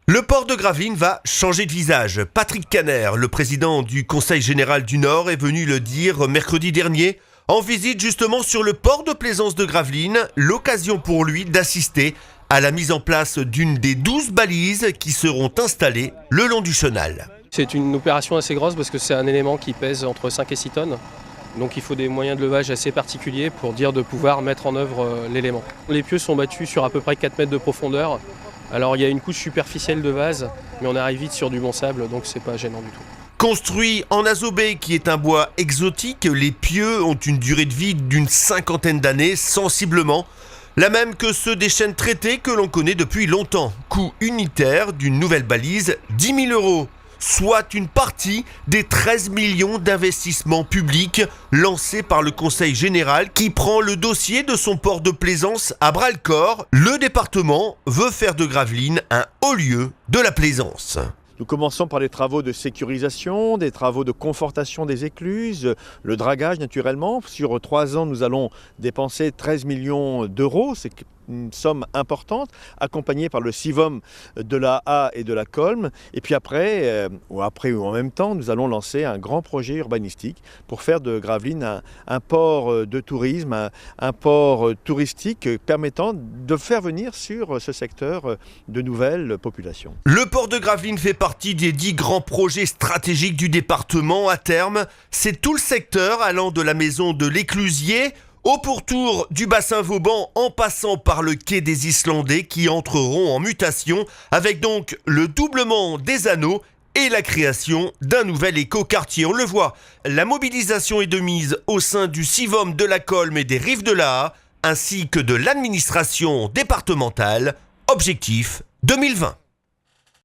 Le port de Gravelines va changer de visage. Patrick Caner, le président du Conseil général du Nord, est venu le dire mercredi dernier en visite justement sur le port de plaisance de Gravelines, l'occasion pour lui d'assister à la mise en place d'une des 12 balises qui seront installées le long du chenal. C'est une opération assez grosse parce que c'est un élément qui pèse entre 5 et 6 tonnes. Donc il faut des moyens de levage assez particuliers pour dire de pouvoir mettre en œuvre l'élément. Les pieux sont battus sur à peu près 4 mètres de profondeur. Alors il y a une couche superficielle de vase, mais on arrive vite sur du bon sable, donc c'est pas gênant du tout. Construit en azobé, qui est un bois exotique, les pieux ont une durée de vie d'une 50aine d'années, sensiblement la même que ceux des chênes traités que l'on connaît depuis longtemps. Coût unitaire d'une nouvelle balise, 10 000 €. Soit une partie des 13 millions d'investissements publics lancés par le Conseil général qui prend le dossier de son port de plaisance à bras-le-corps. Le département veut faire de Gravelines un haut lieu de la plaisance. Nous commençons par des travaux de sécurisation, des travaux de confortation des écluses, le dragage naturellement. Sur 3 ans, nous allons dépenser 13 millions d'euros. C'est une somme importante, accompagnée par le CIVOM de la A et de la Colm. Et puis après ou en même temps, nous allons lancer un grand projet urbanistique pour faire de Gravelines un port de tourisme, un port touristique permettant de faire venir sur ce secteur de nouvelles populations. Le port de Gravelines fait partie des 10 grands projets stratégiques du département. À terme, c'est tout le secteur allant de la maison de l'Éclusier au pourtour du bassin Vauban en passant par le quai des Islandais qui entreront en mutation avec donc le doublement des anneaux et la création d'un nouvel écoquartier. On le voit, la mobilisation est de mise au sein du CIVOM de la Colm et des Rives de l'Aa ainsi que de l'administration départementale. Objectif 2020.